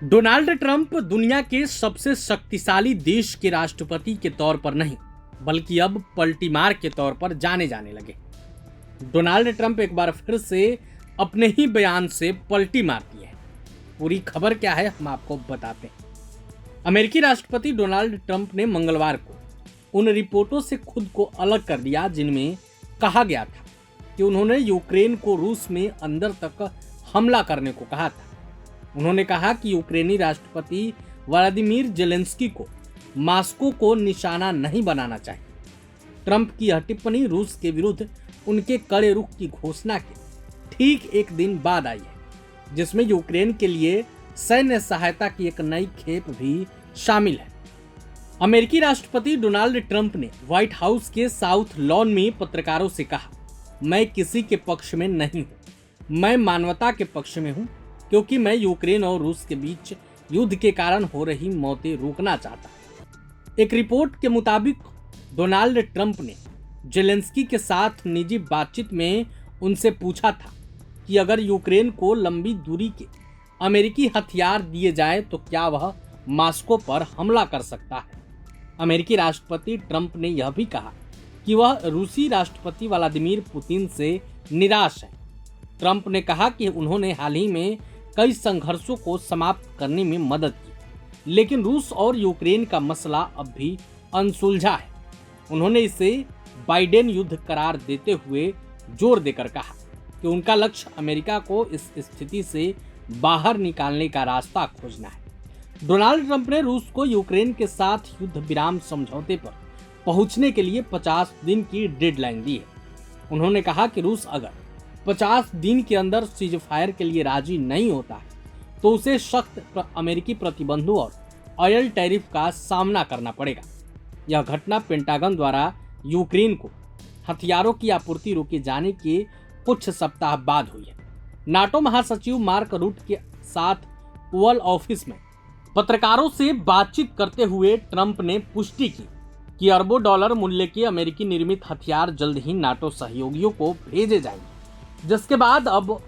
Donald Trump दुनिया के सबसे शक्तिशाली देश के राष्ट्रपति के तौर पर नहीं, बल्कि अब पलटीमार के तौर पर जाने जाने लगे। डोनाल्ड ट्रंप एक बार फिर से अपने ही बयान से पलटी मारती है। पूरी खबर क्या है हम आपको बताते हैं। अमेरिकी राष्ट्रपति डोनाल्ड ट्रंप ने मंगलवार को उन रिपोर्टों से खुद को अलग कर दिया जिनमें कहा गया था कि उन्होंने यूक्रेन को रूस में अंदर तक हमला करने को कहा था। उन्होंने कहा कि यूक्रेनी राष्ट्रपति व्लादिमीर जेलेंस्की को मॉस्को को निशाना नहीं बनाना चाहिए। ट्रंप की यह टिप्पणी रूस के विरुद्ध उनके कड़े रुख की घोषणा के ठीक एक दिन बाद आई है, जिसमें यूक्रेन के लिए सैन्य सहायता की एक नई खेप भी शामिल है। अमेरिकी राष्ट्रपति डोनाल्ड ट्रंप ने व्हाइट हाउस के साउथ लॉन में पत्रकारों से कहा, मैं किसी के पक्ष में नहीं हूं, मैं मानवता के पक्ष में हूं, क्योंकि मैं यूक्रेन और रूस के बीच युद्ध के कारण हो रही मौतें रोकना चाहता हूं। एक रिपोर्ट के मुताबिक डोनाल्ड ट्रंप ने जेलेंस्की के साथ निजी बातचीत में उनसे पूछा था कि अगर यूक्रेन को लंबी दूरी के अमेरिकी हथियार दिए जाएं तो क्या वह मॉस्को पर हमला कर सकता है। अमेरिकी राष्ट्रपति ट्रंप ने यह भी कहा कि वह रूसी राष्ट्रपति व्लादिमीर पुतिन से निराश है। ट्रंप ने कहा कि उन्होंने हाल ही में कई संघर्षों को समाप्त करने में मदद की, लेकिन रूस और यूक्रेन का मसला अब भी अनसुलझा है। उन्होंने इसे बाइडेन युद्ध करार देते हुए जोर देकर कहा कि उनका लक्ष्य अमेरिका को इस स्थिति से बाहर निकालने का रास्ता खोजना है। डोनाल्ड ट्रंप ने रूस को यूक्रेन के साथ युद्ध विराम समझौते पर पहुंचने के लिए 50 दिन की डेडलाइन दी है। उन्होंने कहा कि रूस अगर 50 दिन के अंदर सीज फायर के लिए राजी नहीं होता है तो उसे सख्त अमेरिकी प्रतिबंधों और ऑयल टैरिफ का सामना करना पड़ेगा। यह घटना पेंटागन द्वारा यूक्रेन को हथियारों की आपूर्ति रोके जाने के कुछ सप्ताह बाद हुई है। नाटो महासचिव मार्क रूट के साथ ओवल ऑफिस में पत्रकारों से बातचीत करते हुए ट्रंप ने पुष्टि की कि अरबों डॉलर मूल्य के अमेरिकी निर्मित हथियार जल्द ही नाटो सहयोगियों को भेजे जाएंगे, जिसके बाद अब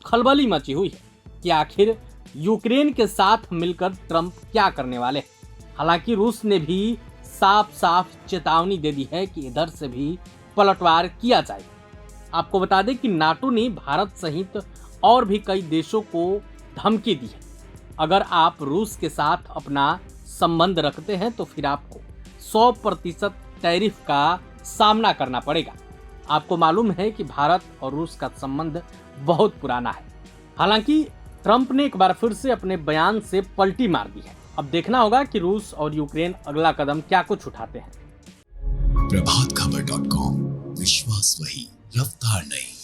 खलबली मची हुई है कि आखिर यूक्रेन के साथ मिलकर ट्रंप क्या करने वाले हैं। हालांकि रूस ने भी साफ साफ चेतावनी दे दी है कि इधर से भी पलटवार किया जाएगा। आपको बता दें कि नाटो ने भारत सहित और भी कई देशों को धमकी दी है, अगर आप रूस के साथ अपना संबंध रखते हैं तो फिर आपको 100% टैरिफ का सामना करना पड़ेगा। आपको मालूम है कि भारत और रूस का संबंध बहुत पुराना है। हालांकि ट्रंप ने एक बार फिर से अपने बयान से पलटी मार दी है। अब देखना होगा कि रूस और यूक्रेन अगला कदम क्या कुछ उठाते हैं। प्रभातखबर.com, विश्वास वही, रफ्तार नहीं।